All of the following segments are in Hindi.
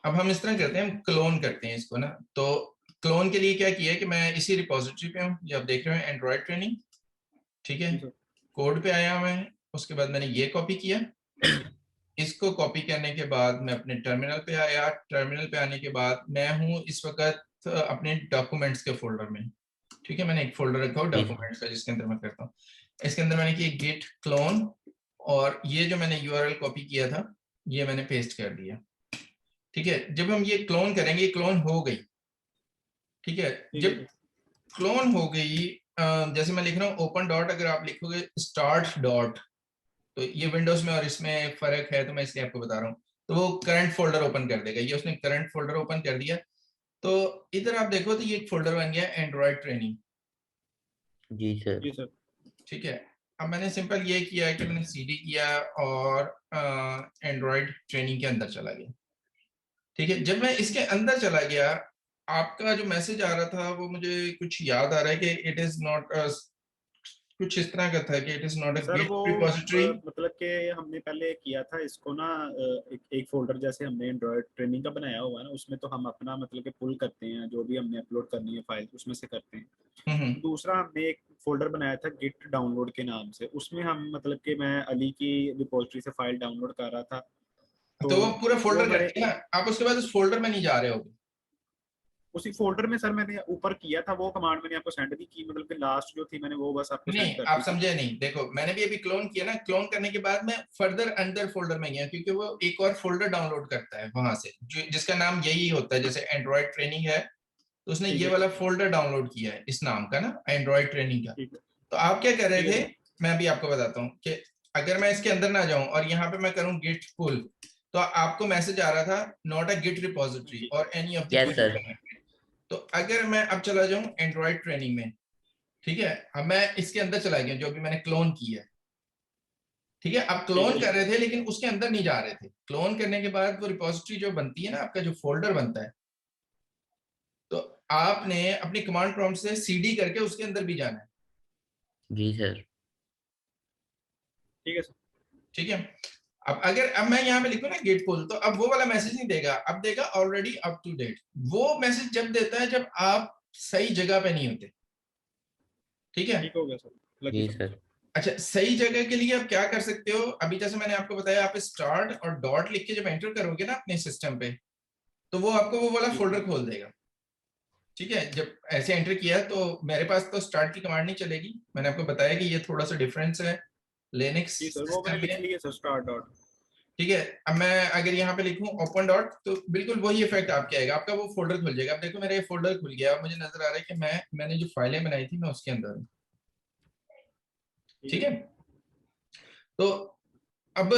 अब हम इस तरह करते हैं, हम क्लोन करते हैं इसको ना। तो क्लोन के लिए क्या किया है कि मैं इसी रिपोजिटरी पे हूँ, ये आप देख रहे हो एंड्रॉयड ट्रेनिंग, ठीक है। जी सर। कोड पे आया मैं, उसके बाद मैंने ये कॉपी किया। इसको कॉपी करने के बाद मैं अपने टर्मिनल पे आया। टर्मिनल पे आने के बाद मैं हूँ इस वक्त अपने डॉक्यूमेंट्स के फोल्डर में, ठीक है। मैंने एक फोल्डर रखा हो जी सर। डॉक्यूमेंट्स का जिसके अंदर मैं करता हूँ। इसके अंदर मैंने किया गिट क्लोन, और ये जो मैंने यूआरएल कॉपी किया था ये मैंने पेस्ट कर दिया, ठीक है। जब हम ये क्लोन करेंगे, ये क्लोन हो गई, ठीक है। ठीक है जब सर। क्लोन हो गई, जैसे मैं लिख रहा हूँ ओपन डॉट, अगर आप लिखोगे स्टार्ट डॉट, तो ये विंडोज में और इसमें फर्क है, तो मैं इसलिए आपको बता रहा हूँ। तो वो करंट फोल्डर ओपन कर देगा, ये उसने करंट फोल्डर ओपन कर दिया। तो इधर आप देखो तो ये एक फोल्डर बन गया एंड्रॉयड ट्रेनिंग, जी सर। ठीक है। अब मैंने सिंपल ये किया है कि मैंने सीडी किया और एंड्रॉयड ट्रेनिंग के अंदर चला गया, ठीक है। जब मैं इसके अंदर चला गया, आपका जो मैसेज आ रहा था वो मुझे कुछ याद आ रहा है कि इट इज नॉट, कुछ इस तरह का था कि it is not a sir git वो रिपोजिटरी। मतलब कि हमने पहले किया था इसको ना, एक फोल्डर जैसे हमने एंड्रॉयड ट्रेनिंग का बनाया हुआ है ना, उसमें तो हम अपना मतलब कि पुल करते हैं, जो भी हमने अपलोड करनी है फाइल उसमें से करते हैं। हम्म। दूसरा हमने एक फोल्डर बनाया था गिट डाउनलोड के नाम से, उसमें हम मतलब कि मैं अली की रिपोजिटरी से फाइल डाउनलोड कर रहा था। तो तो वो पूरा वो फोल्डर कर मेरे दिया ना आप, उसके बाद उस फोल्डर में नहीं जा रहे हो। उसी फोल्डर में सर मैंने ऊपर किया था, वो कमांड मैंने आपको सेंड भी की, मतलब कि लास्ट जो थी मैंने वो बस आपको नहीं सेंड कर आप दी थी। समझे नहीं, देखो मैंने भी अभी क्लोन किया ना, क्लोन करने के बाद मैं फर्दर अंदर फोल्डर में गया, क्योंकि वो एक और फोल्डर डाउनलोड करता है वहां से, जो जिसका नाम यही होता है, जैसे एंड्रॉयड ट्रेनिंग है, तो उसने ठीक ये है वाला सर। फोल्डर डाउनलोड किया है इस नाम का ना, एंड्रॉयड ट्रेनिंग का। ठीक है। तो आप क्या कर रहे ठीक है थे, सर। मैं अभी आपको बताता हूँ कि अगर मैं इसके अंदर ना जाऊं और यहाँ पे मैं करूं गिट पुल, तो आपको मैसेज आ रहा था नॉट अ गिट रिपोजिटरी जी। और any of the yes git. Sir. तो अगर मैं अब चला जाऊं एंड्रॉयड ट्रेनिंग में, ठीक है, अब मैं इसके अंदर चला गया जो भी मैंने क्लोन किया है, ठीक है। अब ठीक है क्लोन कर सर। रहे थे लेकिन उसके अंदर नहीं जा रहे थे। क्लोन करने के बाद वो रिपोजिटरी जो बनती है ना, आपका जो फोल्डर बनता है, तो आपने अपनी कमांड प्रॉम्प्ट से सीडी करके उसके अंदर भी जाना है, जी सर। ठीक है सर। ठीक है। अब मैं यहाँ पे लिखूँ ना गेट पुल, तो अब वो वाला मैसेज नहीं देगा, अब देगा ऑलरेडी अप टू डेट। वो मैसेज जब देता है जब आप सही जगह पे नहीं होते, ठीक है। ठीक हो गया सर। लगी जी समझ। सर। अच्छा, सही जगह के लिए आप क्या कर सकते हो, अभी जैसे मैंने आपको बताया, आप स्टार्ट और डॉट लिख के जब एंटर करोगे ना अपने सिस्टम पे, तो वो आपको वो वाला जी फोल्डर खोल देगा, ठीक है। जब ऐसे एंटर किया तो मेरे पास तो स्टार्ट की कमांड नहीं चलेगी, मैंने आपको बताया कि ये थोड़ा सा डिफरेंस है लिनक्स जी सर, वो मैंने सिस्टम लिख में, लिया सर, स्टार्ट डॉट। ठीक है। अब मैं अगर यहाँ पे लिखूं ओपन डॉट, तो बिल्कुल वही इफेक्ट आपके आएगा, आपका वो फोल्डर खुल जाएगा। अब देखो मेरा ये फोल्डर खुल गया, अब मुझे नजर आ रहा है कि मैंने जो फाइलें बनाई थी मैं उसके अंदर हूँ, ठीक है ठीक है। सर। तो अब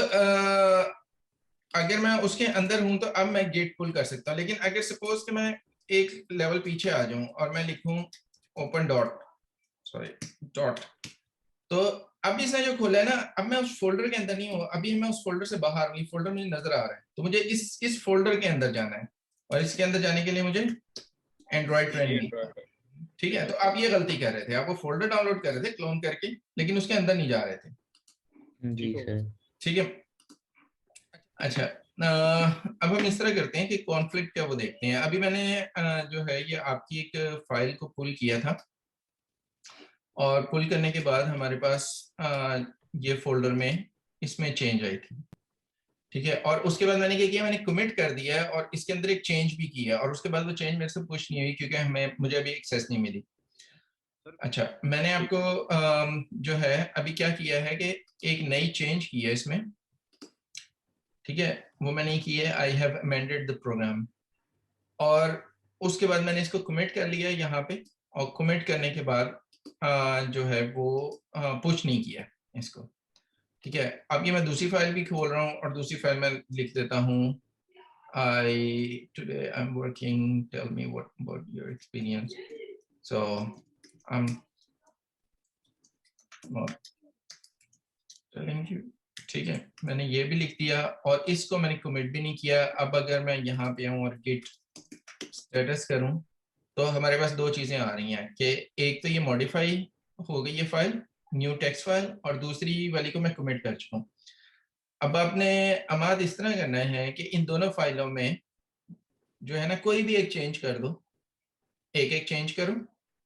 अगर मैं उसके अंदर हूं तो अब मैं गेट पुल कर सकता हूँ। लेकिन अगर सपोज कि मैं एक लेवल पीछे आ जाऊं और मैं लिखूं ओपन डॉट, सॉरी डॉट, तो अब इसने जो खोला है ना, अब मैं उस फोल्डर के अंदर नहीं हूँ, अभी मैं उस फोल्डर से बाहर हूँ, ये फोल्डर मुझे नजर आ रहा है, तो मुझे इस फोल्डर के अंदर जाना है, और इसके अंदर जाने के लिए मुझे एंड्रॉयड जी ट्रेनिंग, एंड्रॉइड। ठीक है। ठीक है तो सर। आप ये गलती कर रहे थे, आप वो फोल्डर डाउनलोड कर रहे थे क्लोन करके, लेकिन उसके अंदर नहीं जा रहे थे, जी ठीक हो गया सर। सर। ठीक है। अच्छा, अब हम इस तरह करते हैं कि कॉन्फ्लिक्ट क्या वो देखते हैं। अभी मैंने जो है ये आपकी एक फाइल को पुल किया था, और पुल करने के बाद हमारे पास ये फोल्डर में इसमें चेंज आई थी, ठीक है। और उसके बाद मैंने क्या किया, मैंने कमिट कर दिया है और इसके अंदर एक चेंज भी किया, और उसके बाद वो चेंज मेरे से पुश नहीं हुई क्योंकि मुझे अभी एक्सेस नहीं मिली। सर अच्छा, मैंने ठीक आपको है। जो है अभी क्या किया है कि एक नई चेंज की है इसमें, ठीक है। वो मैंने की है I have amended the program, और उसके बाद मैंने इसको कमिट कर लिया है यहाँ पे, और कमिट करने के बाद जो है वो पुश नहीं किया इसको, ठीक है। अब ये मैं दूसरी फाइल भी खोल रहा हूँ और दूसरी फाइल में लिख देता हूँ today I'm working, tell me what about your experience, so I'm not telling you, ठीक है। मैंने ये भी लिख दिया और इसको मैंने कमिट भी नहीं किया। अब अगर मैं यहाँ पे आऊँ और गिट स्टेटस करूँ, तो हमारे पास दो चीजें आ रही हैं कि एक तो ये मॉडिफाई हो गई है फाइल, न्यू टेक्स्ट फाइल, और दूसरी वाली को मैं कमिट कर चुका हूँ। अब आपने अमाद इस तरह करना है कि इन दोनों फाइलों में जो है ना कोई भी एक चेंज कर दो, एक एक चेंज करो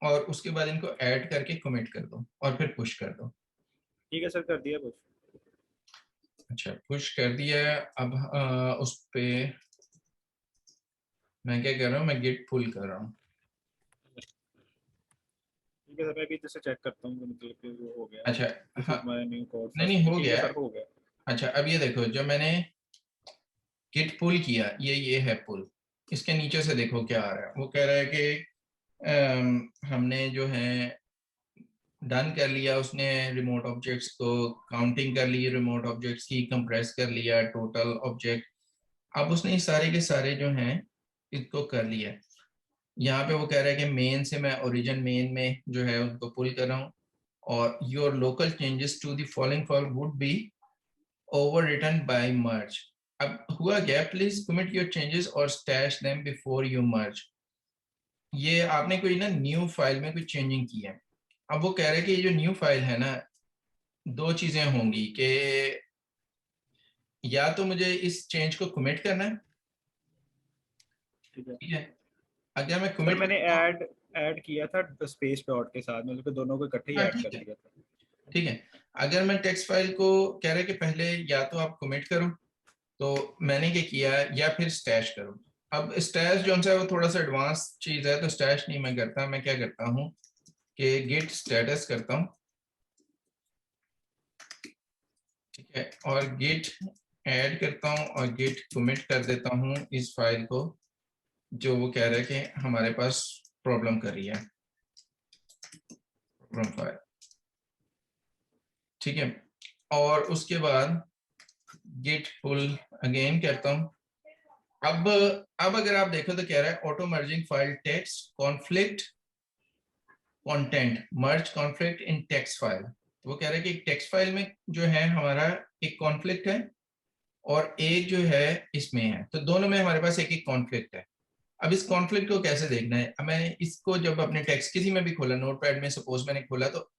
और उसके बाद इनको ऐड करके कमिट कर दो और फिर पुश कर दो। ठीक है सर, कर दिया कुछ। अच्छा पुश कर दिया है। अब उस पे मैं क्या कर रहा हूँ, मैं गिट पुल कर रहा हूँ। ठीक है सर, मैं भी इधर से चेक करता हूँ मतलब कि वो हो गया। अच्छा दिस हाँ, इज माय न्यू कोड नहीं फर्स्ट। नहीं हो ठीक है गया। सर, हो गया। अच्छा अब ये देखो, जो मैंने गिट पुल किया, ये है पुल। इसके नीचे से देखो क्या आ रहा है, वो कह रहा है कि हमने जो है डन कर लिया, उसने रिमोट ऑब्जेक्ट्स को काउंटिंग कर ली, रिमोट ऑब्जेक्ट्स की कंप्रेस कर लिया टोटल ऑब्जेक्ट। अब उसने ये सारे के सारे जो हैं इसको कर लिया। यहाँ पे वो कह रहा है कि मेन से मैं ओरिजिन मेन में जो है उनको पुल कर रहा हूँ, और your local changes to the following file would be overwritten by merge. अब हुआ क्या, प्लीज कमिट योर चेंजेस और stash them before you merge. ये आपने कोई ना न्यू फाइल में कोई चेंजिंग की है। अब वो कह रहे हैं कि ये जो न्यू फाइल है ना, दो चीजें होंगी कि या तो मुझे इस चेंज को कमिट करना है, ठीक है ठीक है। अगर मैं सर, कमिट मैंने करता हूँ, ऐड ऐड किया था स्पेस डॉट के साथ, मतलब कि दोनों को इकट्ठे ही हाँ ऐड ठीक कर है, दिया था। ठीक है। अगर मैं टेक्स्ट फाइल को कह रहे कि पहले या तो आप कमिट करो, तो मैंने क्या किया, या फिर स्टैश करो। अब स्टैश जो है वो थोड़ा सा एडवांस चीज है, तो स्टैश नहीं मैं करता, मैं क्या करता हूँ कि गिट स्टेटस करता हूँ, ठीक है, और गिट ऐड करता हूँ और गिट कमिट कर देता हूँ इस फाइल को, जो वो कह रहा है कि हमारे पास प्रॉब्लम कर रही है, प्रॉब्लम फाइल, ठीक है। और उसके बाद गिट पुल अगेन करता हूँ। अब अगर आप देखो तो कह रहा है auto merging file text conflict content merge conflict in text file. वो कह रहा है कि टेक्स्ट फाइल में जो है हमारा एक कॉन्फ्लिक्ट है और एक जो है इसमें है, तो दोनों में हमारे पास एक एक कॉन्फ्लिक्ट है। अब इस कॉन्फ्लिक्ट को कैसे देखना है, अब मैंने इसको जब अपने टेक्स्ट किसी में भी खोला, नोटपैड में सपोज मैंने खोला, तो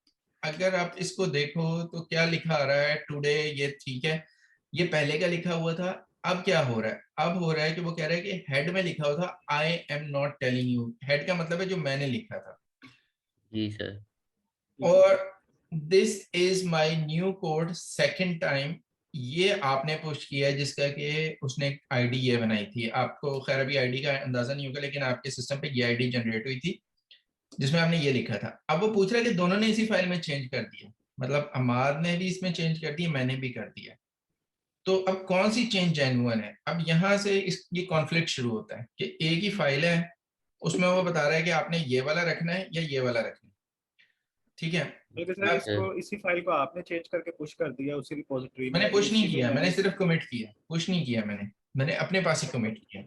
अगर आप इसको देखो तो क्या लिखा आ रहा है टुडे, ये ठीक है, ये पहले का लिखा हुआ था। अब क्या हो रहा है, अब हो रहा है कि वो कह रहा है कि हेड में लिखा हुआ था I am not telling you, head का मतलब है जो मैंने लिखा था, जी सर। ठीक है और sir. This is my new code second time, ये आपने पुश किया है जिसका कि उसने आईडी ये बनाई थी। आपको खैर अभी आईडी का अंदाजा नहीं होगा, लेकिन आपके सिस्टम पे ये आईडी जनरेट हुई थी जिसमें आपने ये लिखा था। अब वो पूछ रहा है कि दोनों ने इसी फाइल में चेंज कर दिया, मतलब अमार ने भी इसमें चेंज कर दिया, मैंने भी कर दिया, तो अब कौन सी चेंज जेन्युइन है। अब यहाँ से इस ये कॉन्फ्लिक्ट शुरू होता है कि एक ही फाइल है, उसमें वो बता रहा है कि आपने ये वाला रखना है या ये वाला रखना है, ठीक है। बल्कि सर, जी अब सर। इसको इसी फाइल को आपने चेंज करके पुश कर दिया उसी रिपोजिटरी में, मैंने अभी पुश नहीं इसी में किया, मैंने मैंने। सिर्फ कमिट किया, पुश नहीं किया मैंने, मैंने अपने पास ही कमिट किया।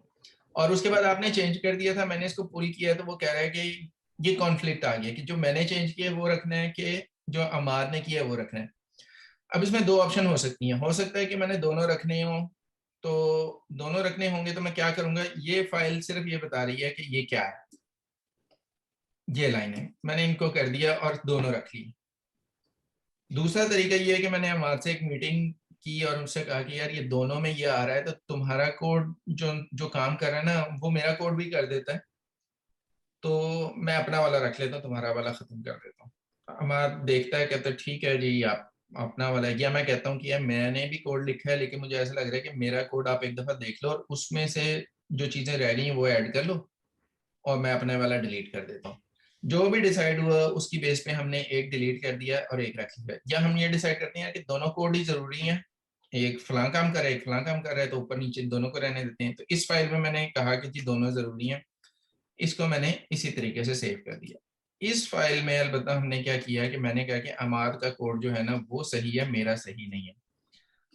और उसके बाद ठीक है। आपने चेंज कर दिया था, मैंने इसको पुल किया, तो वो कह रहा है कि ये कॉन्फ्लिक्ट आ गया कि जो मैंने चेंज किया वो रखना है कि जो अमार ने किया वो रखना है। अब इसमें दो ऑप्शन हो सकती हैं, हो सकता है कि मैंने दोनों रखने हो, तो दोनों रखने होंगे तो मैं क्या करूंगा, ये फाइल सिर्फ ये बता रही है कि ये क्या है, ये लाइन है, मैंने इनको कर दिया और दोनों रख ली। दूसरा तरीका ये है कि मैंने अमार से एक मीटिंग की और उनसे कहा कि यार ये दोनों में ये आ रहा है, तो तुम्हारा कोड जो जो काम कर रहा है ना वो मेरा कोड भी कर देता है, तो मैं अपना वाला रख लेता हूँ, तुम्हारा वाला खत्म कर देता हूँ। अमार देखता है, कहता है ठीक है जी, आप अपना वाला है। या मैं कहता हूँ कि यार मैंने भी कोड लिखा है, लेकिन मुझे ऐसा लग रहा है कि मेरा कोड आप एक दफा देख लो और उसमें से जो चीजें रह गई हैं वो ऐड कर लो, और मैं अपने वाला डिलीट कर देता हूँ। जो भी डिसाइड हुआ उसकी बेस पे हमने एक डिलीट कर दिया और एक रख लिया। या हम ये डिसाइड करते हैं कि दोनों कोड ही जरूरी हैं, एक फलां काम कर रहा है एक फलां काम कर रहा है, तो ऊपर नीचे दोनों को रहने देते हैं। तो इस फाइल में मैंने कहा कि जी दोनों जरूरी हैं, इसको मैंने इसी तरीके से सेव कर दिया। इस फाइल में अलबत्ता हमने क्या किया कि मैंने कहा कि अमार का कोड जो है ना वो सही है, मेरा सही नहीं है,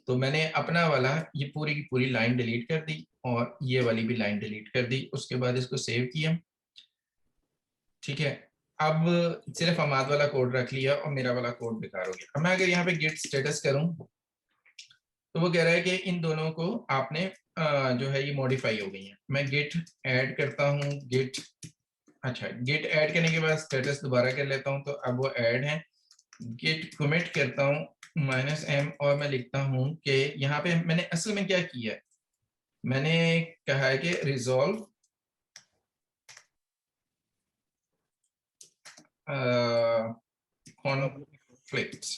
तो मैंने अपना वाला ये पूरी की पूरी लाइन डिलीट कर दी और ये वाली भी लाइन डिलीट कर दी। उसके बाद इसको सेव किया, ठीक है। अब सिर्फ अमाद वाला कोड रख लिया और मेरा वाला कोड बेकार हो गया। अब मैं अगर यहाँ पे गिट स्टेटस करूं तो वो कह रहा है कि इन दोनों को आपने जो है ये मॉडिफाई हो गई है। मैं गिट ऐड करता हूँ, गिट, अच्छा गिट ऐड करने के बाद स्टेटस दोबारा कर लेता हूँ, तो अब वो ऐड है। गिट कमिट करता हूँ -m, और मैं लिखता हूँ कि यहाँ पे मैंने असल में क्या किया है, मैंने कहा है कि रिजॉल्व कॉन्फ्लिक्ट्स,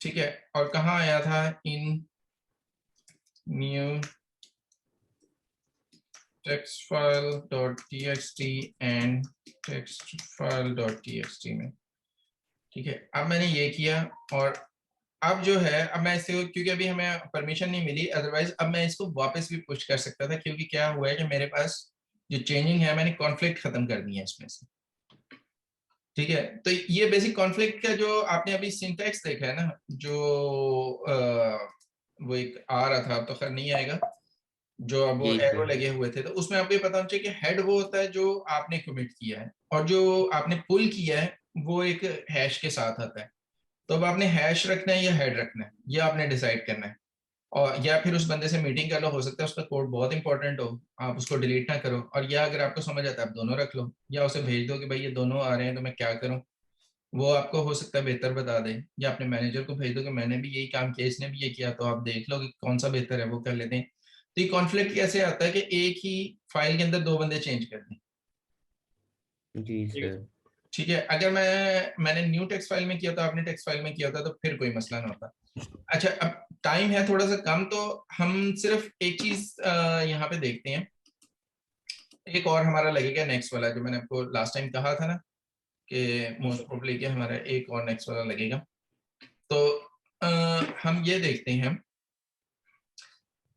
ठीक है, और कहाँ आया था, इन new text file.txt and text file.txt में, ठीक है। अब मैंने ये किया और अब जो है, अब मैं इसे, क्योंकि अभी हमें परमिशन नहीं मिली, अदरवाइज अब मैं इसको वापस भी पुश कर सकता था, क्योंकि क्या हुआ है कि मेरे पास जो चेंजिंग है, मैंने कॉन्फ्लिक्ट खत्म कर दी है इसमें से, ठीक है। तो ये बेसिक कॉन्फ्लिक्ट का जो आपने अभी सिंटैक्स देखा है ना, जो वो एक आ रहा था, अब तो खैर नहीं आएगा, जो अब वो जी एरो सर। लगे हुए थे, तो उसमें आपको ये पता होना चाहिए कि हेड वो होता है जो आपने कमिट किया है, और जो आपने पुल किया है वो एक हैश के साथ आता है। तो अब आपने हैश रखना है या हेड रखना है, ये आपने डिसाइड करना है। और या फिर उस बंदे से मीटिंग कर लो, हो सकता है उसका कोड बहुत इंपॉर्टेंट हो, आप उसको डिलीट ना करो, और या अगर आपको समझ आता है आप दोनों रख लो, या उसे भेज दो कि भाई ये दोनों आ रहे हैं तो मैं क्या करूं, वो आपको हो सकता है बेहतर बता दे, या अपने मैनेजर को भेज दो कि मैंने भी यही काम किया, इसने भी ये किया, तो आप देख लो कि कौन सा बेहतर है, वो कर लेते हैं। तो ये कॉन्फ्लिक्ट कैसे आता है कि एक ही फाइल के अंदर दो बंदे चेंज कर दें, जी सर। ठीक है। अगर मैंने न्यू टेक्स्ट फाइल में किया था, आपने टेक्स्ट फाइल में किया था, तो फिर कोई मसला ना होता। अच्छा, अब टाइम है थोड़ा सा कम, तो हम सिर्फ एक चीज यहाँ पे देखते हैं। एक और हमारा लगेगा नेक्स्ट वाला, जो मैंने आपको लास्ट टाइम कहा था ना कि मोस्ट प्रोबेबली कि हमारा एक और नेक्स्ट वाला लगेगा। तो हम ये देखते हैं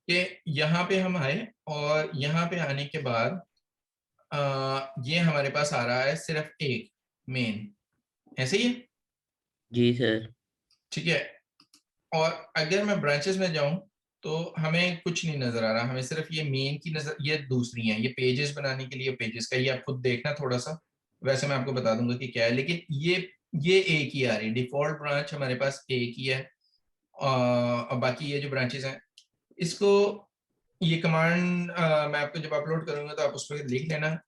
कि यहाँ पे हम आए, और यहाँ पे आने के बाद ये हमारे पास आ रहा है सिर्फ एक मेन, ऐसे ही है, जी सर। ठीक है। और अगर मैं ब्रांचेस में जाऊं तो हमें कुछ नहीं नजर आ रहा, हमें सिर्फ ये मेन की नजर, ये दूसरी है, ये पेजेस बनाने के लिए पेजेस का, ये आप खुद देखना थोड़ा सा, वैसे मैं आपको बता दूंगा कि क्या है, लेकिन ये एक ही आ रही है, डिफॉल्ट ब्रांच हमारे पास एक ही है। और बाकी ये जो ब्रांचेस हैं, इसको, ये कमांड मैं आपको जब अपलोड करूंगा तो आप उस पर लिख लेना।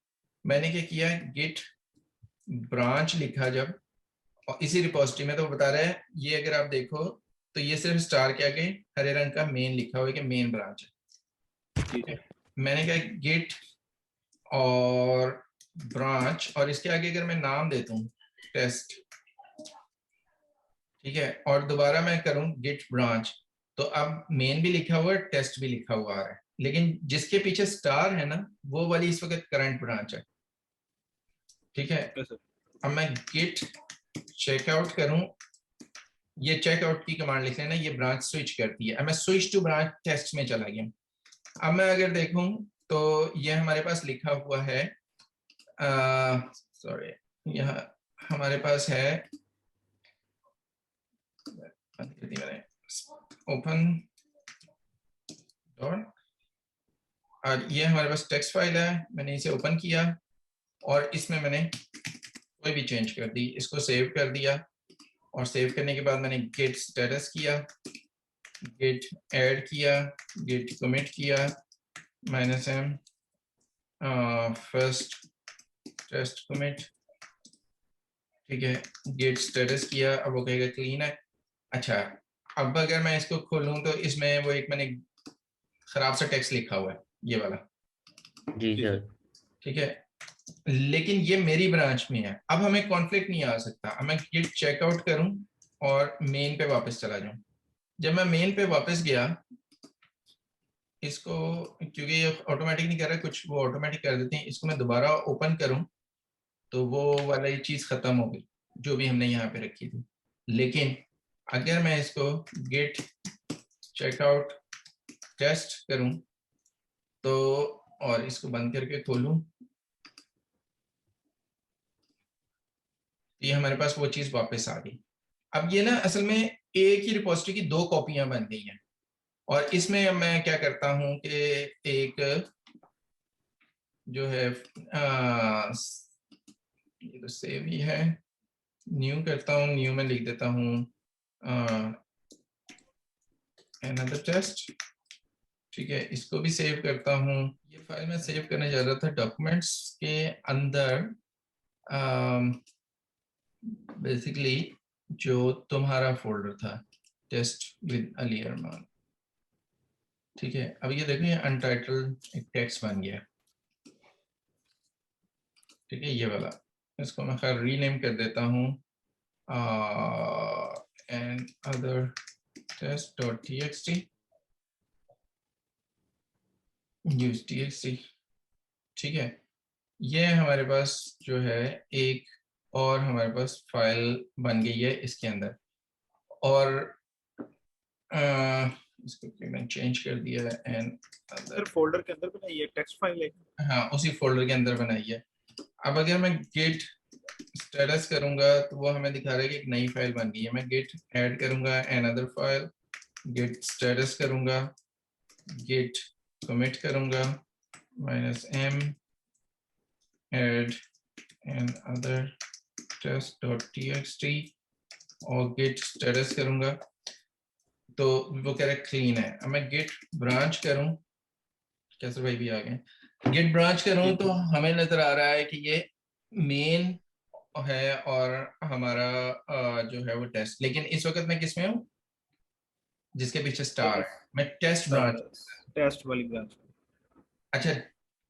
मैंने क्या किया, गेट ब्रांच लिखा जब, और इसी रिपोजिटरी में, तो बता रहा है, ये अगर आप देखो तो ये सिर्फ स्टार के आगे हरे रंग का मेन लिखा हुआ है कि मेन ब्रांच है, ठीक है। मैंने कहा गेट और ब्रांच, और इसके आगे अगर मैं नाम देता हूँ टेस्ट, ठीक है, और दोबारा मैं करूं गेट ब्रांच, तो अब मेन भी लिखा हुआ है, टेस्ट भी लिखा हुआ आ रहा है, लेकिन जिसके पीछे स्टार है ना, वो वाली इस वक्त करंट ब्रांच है, ठीक है। अब मैं गेट चेकआउट करूं, ये चेकआउट की कमांड लिख लेना, ये ब्रांच स्विच करती है। अब मैं स्विच टू ब्रांच टेस्ट में चला गया। अब मैं अगर देखूं तो ये हमारे पास लिखा हुआ है, सॉरी, यहाँ हमारे पास है, मैंने ओपन डॉट, और ये हमारे पास टेक्स्ट फाइल है, मैंने इसे ओपन किया और इसमें मैंने कोई भी चेंज कर दी, इसको सेव कर दिया, और सेव करने के बाद मैंने गेट स्टेटस किया, गेट ऐड किया, गेट कमिट किया, -m फर्स्ट टेस्ट कमिट, ठीक है, गेट स्टेटस किया, अब वो कहेगा क्लीन है। अच्छा, अब अगर मैं इसको खोलूं तो इसमें वो एक मैंने खराब सा टेक्स्ट लिखा हुआ है, ये वाला, जी सर। ठीक है, लेकिन ये मेरी ब्रांच में है। अब हमें कॉन्फ्लिक्ट नहीं आ सकता। अब मैं गिट चेकआउट करूं और मेन पे वापस चला जाऊं। जब मैं मेन पे वापस गया, इसको, क्योंकि ये ऑटोमेटिक नहीं कर रहा, कुछ वो ऑटोमेटिक कर देते हैं, इसको मैं दोबारा ओपन करूं तो वो वाली चीज खत्म हो गई जो भी हमने यहाँ पे रखी थी। लेकिन अगर मैं इसको गेट चेकआउट टेस्ट करूं तो, और इसको बंद करके खोलूं, ये हमारे पास वो चीज वापस आ गई। अब ये ना असल में एक ही रिपोजिटरी की दो कॉपियां बन गई हैं, और इसमें मैं क्या करता हूं कि एक जो है, ये तो सेव ही है, न्यू करता हूं, न्यू में लिख देता हूं another टेस्ट, ठीक है, इसको भी सेव करता हूं। ये फाइल मैं सेव करने जा रहा था डॉक्यूमेंट्स के अंदर, बेसिकली जो तुम्हारा फोल्डर था, टेस्ट विद अली अरमान, ठीक है। अब ये देखो, ये अनटाइटल्ड एक टेक्स्ट बन गया, ठीक है, ये वाला। इसको मैं खैर रीनेम कर देता हूँ and other test.txt use txt। ठीक है, ये हमारे पास जो है एक और हमारे पास फाइल बन गई है इसके अंदर, और इसको मैंने चेंज कर दिया है एंड सर फोल्डर के अंदर बनाई है टेक्स्ट फाइल है। हाँ उसी फोल्डर के अंदर बनाई है। अब अगर मैं git स्टेटस करूंगा तो वो हमें दिखा रहा है कि एक नई फाइल बन गई है। मैं git ऐड करूंगा another फाइल, git स्टेटस करूंगा, git commit करूंगा -m add another test.txt और git स्टेटस करूंगा तो वो कह रहा है क्लीन है। अब मैं git ब्रांच करूं, कैसे भाई भी आ गए, git ब्रांच करूं तो हमें नजर आ रहा है कि ये मेन है और हमारा जो है वो टेस्ट, लेकिन इस वक्त मैं किस में हूँ, जिसके पीछे स्टार है, मैं टेस्ट ब्रांच। टेस्ट वाली ब्रांच। अच्छा,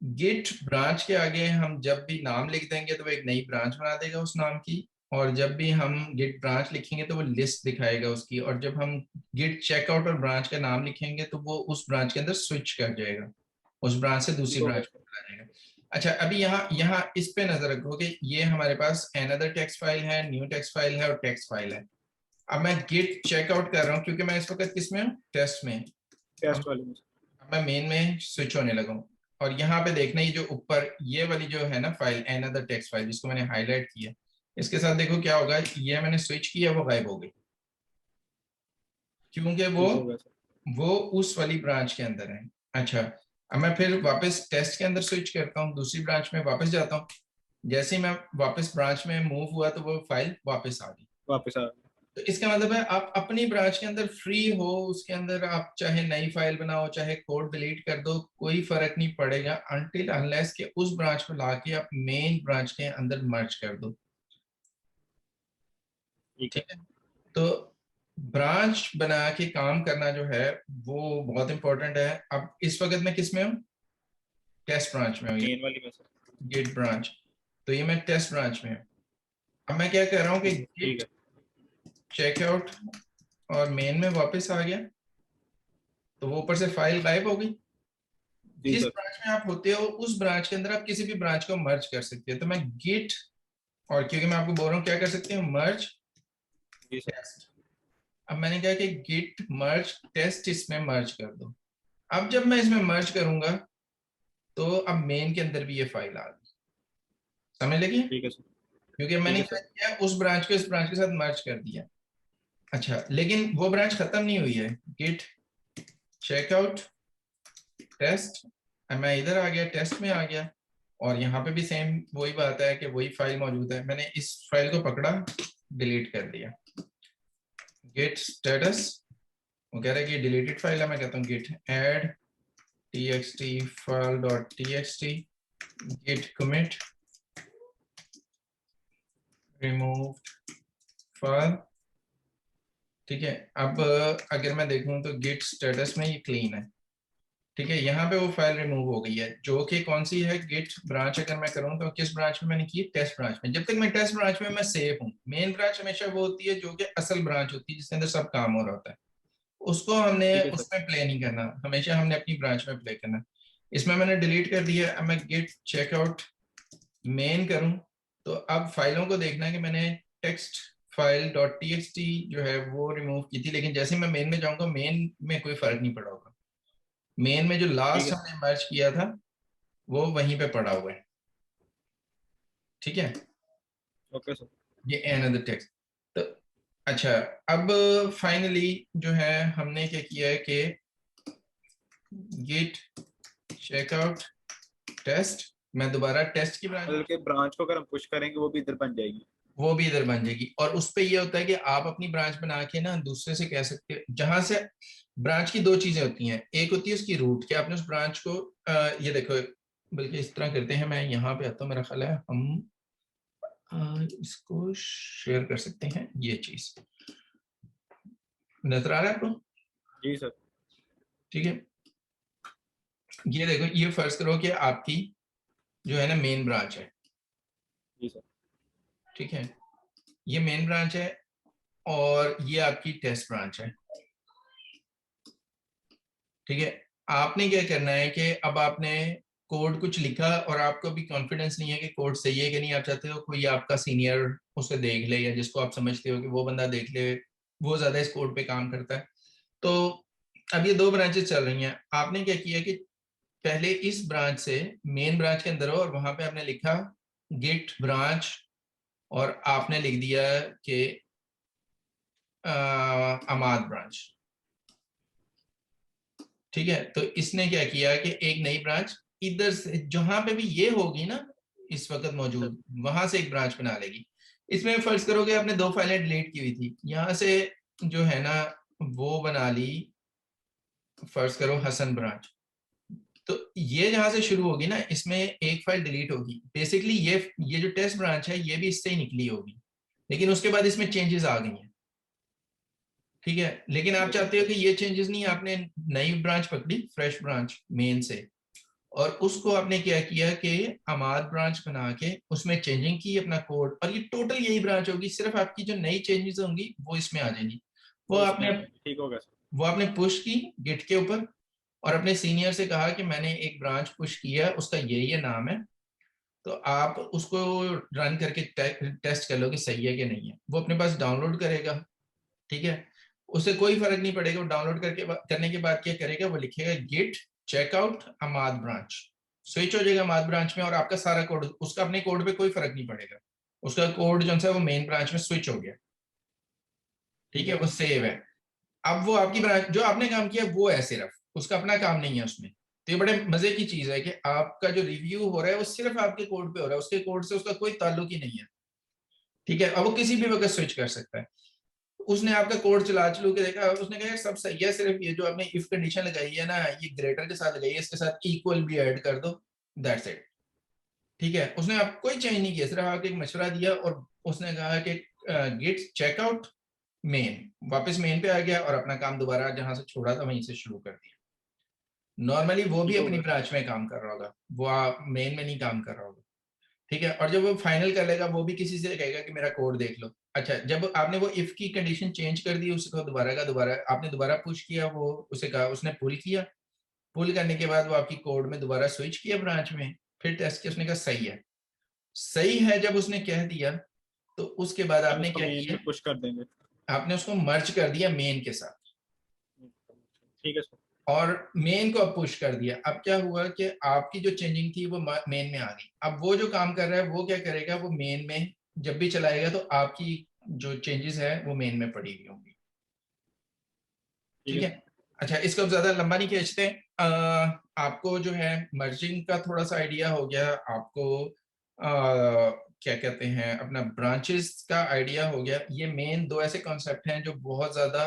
गिट ब्रांच के आगे हम जब भी नाम लिख देंगे तो वो एक नई ब्रांच बना देगा उस नाम की, और जब भी हम गिट ब्रांच लिखेंगे तो वो लिस्ट दिखाएगा उसकी, और जब हम गिट चेकआउट और ब्रांच का नाम लिखेंगे तो वो उस ब्रांच के अंदर स्विच कर जाएगा, उस ब्रांच से दूसरी ब्रांच में चला जाएगा। अच्छा, अभी यहाँ यहाँ इस पे नजर रखो कि ये हमारे पास another टेक्स्ट फाइल है, न्यू टेक्स्ट फाइल है और टेक्स्ट फाइल है। अब मैं गिट चेकआउट कर रहा हूँ क्योंकि मैं इस वक्त किस में हूँ, टेस्ट में। टेस्ट वाली में। अब मैं मेन में स्विच होने लगा हूँ, और यहाँ पे देखना ये जो ऊपर ये वाली जो है ना फाइल another टेक्स्ट फाइल जिसको मैंने हाईलाइट किया, इसके साथ देखो क्या होगा, ये मैंने स्विच किया वो गायब हो गई, क्योंकि वो उस वाली ब्रांच के अंदर है। अच्छा, अब मैं फिर वापस टेस्ट के अंदर स्विच करता हूँ, दूसरी ब्रांच में वापस जाता हूँ, जैसे ही मैं वापस ब्रांच में मूव हुआ तो वो फाइल वापस आ गई। वापस आ। तो इसका मतलब है आप अपनी ब्रांच के अंदर फ्री हो, उसके अंदर आप चाहे नई फाइल बनाओ चाहे कोड डिलीट कर दो, कोई फर्क नहीं पड़ेगा अनटिल अनलेस के उस ब्रांच को लाके आप मेन ब्रांच के अंदर मर्ज कर दो। ठीक है, तो ब्रांच बना के काम करना जो है वो बहुत इंपॉर्टेंट है। अब इस वक्त मैं किस में हूँ, टेस्ट ब्रांच में हूँ, मेन वाली में सर। गिट ब्रांच, तो ये मैं टेस्ट ब्रांच में हूँ। अब मैं क्या कर रहा हूँ कि गिट चेकआउट और मेन में वापस आ गया तो वो ऊपर से फाइल गायब हो गई। जिस ब्रांच में आप होते हो उस ब्रांच के अंदर आप किसी भी ब्रांच को मर्ज कर सकते हो, तो मैं गिट, और क्योंकि मैं आपको बोल रहा हूँ क्या कर सकते हो, मर्ज टेस्ट। अब मैंने कहा कि गिट मर्ज टेस्ट इसमें मर्ज कर दो। अब जब मैं इसमें मर्ज करूंगा तो अब मेन के अंदर भी ये फाइल आ गई, समझ लगी, क्योंकि मैंने क्या किया, उस ब्रांच को इस ब्रांच के साथ मर्ज कर दिया। अच्छा, लेकिन वो ब्रांच खत्म नहीं हुई है, गिट चेकआउट टेस्ट, मैं इधर आ गया, टेस्ट में आ गया, और यहाँ पे भी सेम वही बात है कि वही फाइल मौजूद है, मैंने इस फाइल को पकड़ा डिलीट कर दिया। गेट स्टेटस, वो कह रहा है कि डिलीटेड फाइल है, मैं कहता हूँ git add txt file dot txt git commit removed file। ठीक है, अब अगर मैं देखूं तो गिट स्टेटस में ये क्लीन है। ठीक है, यहाँ पे वो फाइल रिमूव हो गई है, जो कि कौन सी है, गिट ब्रांच अगर मैं करूँ तो किस ब्रांच में मैंने की, टेस्ट ब्रांच में। जब तक मैं टेस्ट ब्रांच में मैं सेफ हूँ, मेन ब्रांच हमेशा वो होती है जो कि असल ब्रांच होती है जिसके अंदर सब काम हो रहा होता है, उसको हमने उसमें प्ले नहीं करना, हमेशा हमने अपनी ब्रांच में प्ले करना। इसमें मैंने डिलीट कर दिया। अब मैं गिट चेकआउट मेन करूं तो अब फाइलों को देखना है कि मैंने टेक्स्ट फाइल डॉट txt जो है वो रिमूव की थी, लेकिन जैसे मैं मेन में जाऊंगा मेन में कोई फर्क नहीं पड़ा होगा, मेन में जो लास्ट हमने मर्ज किया था वो वहीं पे पड़ा हुआ है। ठीक है, ओके सर, ये another text। तो अच्छा, अब फाइनली जो है हमने क्या किया है कि git checkout टेस्ट, मैं दोबारा टेस्ट की ब्रांच को अगर हम पुश करेंगे वो भी इधर बन जाएगी, वो भी इधर बन जाएगी। और उस पे ये होता है कि आप अपनी ब्रांच बना के ना दूसरे से कह सकते हो, जहां से ब्रांच की दो चीजें होती हैं, एक होती है उसकी रूट कि आपने उस ब्रांच को ये देखो, बल्कि इस तरह करते हैं, मैं यहाँ पे आता हूँ, मेरा ख्याल है हम इसको शेयर कर सकते हैं, ये चीज नजर आ रहा है आपको, जी सर। ठीक है, ये देखो, ये फर्ज करो कि आपकी जो है ना मेन ब्रांच है, जी सर। ठीक है, ये मेन ब्रांच है और ये आपकी टेस्ट ब्रांच है। ठीक है, आपने क्या करना है कि अब आपने कोड कुछ लिखा और आपको भी कॉन्फिडेंस नहीं है कि कोड सही है कि नहीं, आप चाहते हो कोई आपका सीनियर उसे देख ले या जिसको आप समझते हो कि वो बंदा देख ले, वो ज्यादा इस कोड पे काम करता है। तो अब ये दो ब्रांचेस चल रही हैं, आपने क्या किया कि पहले इस ब्रांच से मेन ब्रांच के अंदर हो और वहां पे आपने लिखा गिट ब्रांच और आपने लिख दिया कि अमाद ब्रांच। ठीक है, तो इसने क्या किया कि एक नई ब्रांच इधर से जहां पे भी ये होगी ना इस वक्त मौजूद, वहां से एक ब्रांच बना लेगी। इसमें फर्ज करोगे आपने दो फाइलें डिलीट की हुई थी, यहां से जो है ना वो बना ली, फर्ज करो हसन ब्रांच। तो ये जहां से शुरू होगी ना इसमें एक फाइल डिलीट होगी। बेसिकली ये जो टेस्ट ब्रांच है ये भी इससे ही निकली होगी, लेकिन उसके बाद इसमें चेंजेस आ गई हैं। ठीक है, लेकिन आप चाहते हो कि ये चेंजेस नहीं, आपने नई ब्रांच पकड़ी, फ्रेश ब्रांच मेन से, और उसको आपने क्या किया कि अमाद ब्रांच बना के उसमें चेंजिंग की अपना कोड, और ये टोटल यही ब्रांच होगी, सिर्फ आपकी जो नई चेंजेस होंगी वो इसमें आ जाएंगी। वो वो इसमें आपने आ जाएंगे, ठीक होगा सर। वो आपने पुश की गिट के ऊपर और अपने सीनियर से कहा कि मैंने एक ब्रांच पुश किया, उसका ये नाम है, तो आप उसको रन करके टेस्ट कर लो कि सही है कि नहीं है। वो अपने पास डाउनलोड करेगा। ठीक है, उसे कोई फर्क नहीं पड़ेगा, वो डाउनलोड करने के बाद क्या करेगा, वो लिखेगा गिट चेकआउट अमाद ब्रांच, स्विच हो जाएगा अमाद ब्रांच में और आपका सारा कोड, उसका अपने कोड पे कोई फर्क नहीं पड़ेगा, उसका कोड जो है वो मेन ब्रांच में स्विच हो गया। ठीक ठीक है, है वो सर। सेव है। अब वो आपकी ब्रांच जो आपने काम किया वो है सिर्फ, उसका अपना काम नहीं है उसमें। तो ये बड़े मजे की चीज है कि आपका जो रिव्यू हो रहा है वो सिर्फ आपके कोड पे हो रहा है, उसके कोड से उसका कोई ताल्लुक ही नहीं है। ठीक है, अब वो किसी भी वक्त स्विच कर सकता है। उसने आपका कोड चला चलू के देखा, उसने कहा सब सही है, सिर्फ ये जो आपने इफ कंडीशन लगाई है ना ये ग्रेटर के साथ लगाई है, इसके साथ इक्वल भी ऐड कर दो, दैट्स इट। ठीक है, उसने आप कोई चेंज नहीं किया, सिर्फ आपको एक मशवरा दिया और उसने कहा कि गिट चेकआउट मेन, वापस मेन पे आ गया और अपना काम दोबारा जहां से छोड़ा था वहीं से शुरू कर दिया। नॉर्मली वो भी ठीक अपनी होगा सर। ब्रांच में काम कर रहा होगा, वो मेन में नहीं काम कर रहा होगा। ठीक है, और जब वो फाइनल कर लेगा वो भी किसी से कहेगा कि मेरा कोड देख लो। अच्छा, जब आपने वो इफ की कंडीशन चेंज कर दी, उसको दोबारा का दोबारा आपने दोबारा पुश किया, वो उसे कहा, उसने पुल किया, पुल करने के बाद वो आपकी कोड में दोबारा स्विच किया ब्रांच में, फिर टेस्ट किया, उसने कहा सही है। सही है जब उसने कह दिया तो उसके बाद फिर आपने उसको क्या मेन किया, में पुश कर देंगे। आपने उसको मर्ज कर दिया मेन के साथ ठीक है सर। और मेन को अब पुश कर दिया। अब क्या हुआ कि आपकी जो चेंजिंग थी वो मेन में आ गई। अब वो जो काम कर रहा है वो क्या करेगा, वो मेन में जब भी चलाएगा तो आपकी जो चेंजेस है वो मेन में पड़ी हुई होंगी। ठीक ठीक है है, सर। अच्छा इसको अब ज्यादा लंबा नहीं खींचते। आपको जो है मर्जिंग का थोड़ा सा आइडिया हो गया, आपको क्या कहते हैं अपना ब्रांचेस का आइडिया हो गया। ये मेन दो ऐसे कॉन्सेप्ट हैं जो बहुत ज्यादा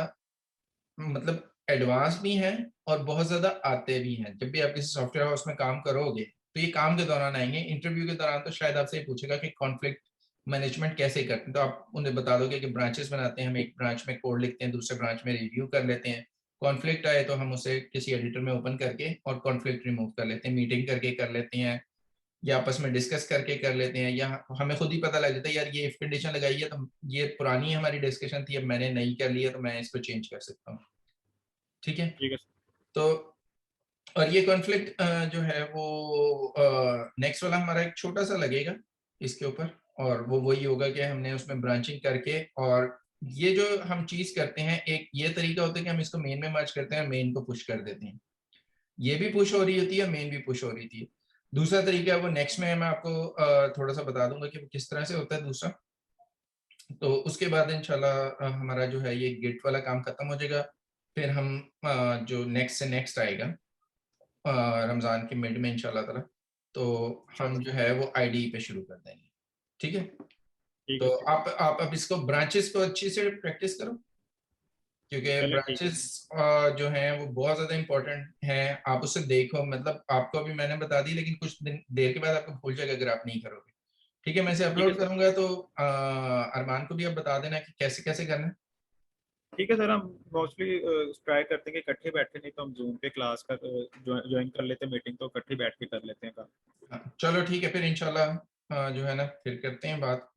मतलब एडवांस भी हैं और बहुत ज्यादा आते भी हैं। जब भी आप किसी सॉफ्टवेयर हाउस में काम करोगे तो ये काम के दौरान आएंगे, इंटरव्यू के दौरान तो शायद आपसे पूछेगा कि कॉन्फ्लिक्ट मैनेजमेंट कैसे करते हैं, तो आप उन्हें बता दोगे कि ब्रांचेस बनाते हैं, हम एक ब्रांच में कोड लिखते हैं, दूसरे ब्रांच में रिव्यू कर लेते हैं, कॉन्फ्लिक्ट आए तो हम उसे किसी एडिटर में ओपन करके और कॉन्फ्लिक्ट रिमूव कर लेते हैं, मीटिंग करके कर लेते हैं या आपस में डिस्कस करके कर लेते हैं, या हमें खुद ही पता लग जाता है यार ये इफ कंडीशन लगाई है तो ये पुरानी हमारी डिस्कशन थी, अब मैंने नई कर ली है तो मैं इसको चेंज कर सकता हूँ। ठीक है, ठीक है सर। तो और ये कॉन्फ्लिक्ट जो है वो नेक्स्ट वाला हमारा एक छोटा सा लगेगा इसके ऊपर, और वो वही होगा कि हमने उसमें ब्रांचिंग करके, और ये जो हम चीज करते हैं एक ये तरीका होता है कि हम इसको मेन में मर्ज करते हैं, मेन को पुश कर देते हैं, ये भी पुश हो रही होती है, मेन भी पुश हो रही थी। दूसरा तरीका है वो नेक्स्ट में मैं आपको थोड़ा सा बता दूंगा कि वो किस तरह से होता है दूसरा। तो उसके बाद इंशाल्लाह हमारा जो है ये गेट वाला काम खत्म हो जाएगा। फिर हम जो नेक्स्ट से नेक्स्ट आएगा रमजान के मिड में इंशाल्लाह ताला, तो हम जो है वो आईडी पे शुरू कर देंगे। ठीक है, ठीक है तो सर। आप अब इसको ब्रांचेस को अच्छी से प्रैक्टिस करो, क्योंकि चले ठीक है ब्रांचेस जो हैं वो बहुत ज्यादा इंपॉर्टेंट हैं। आप उसे देखो, मतलब आपको अभी मैंने बता दी लेकिन कुछ दिन देर के बाद आपको भूल जाएगा अगर आप नहीं करोगे। ठीक है, मैं इसे ठीक है अपलोड सर। करूंगा तो अरमान को भी अब बता देना कि कैसे कैसे करना है। ठीक है सर। हम मोस्टली ट्राई करते हैं कि इकट्ठे बैठे, नहीं तो हम जूम पे क्लास का ज्वाइन कर लेते हैं, मीटिंग तो इकट्ठे बैठ के कर लेते हैं काम। हाँ, चलो ठीक है, फिर इंशाल्लाह जो है ना फिर करते हैं बात।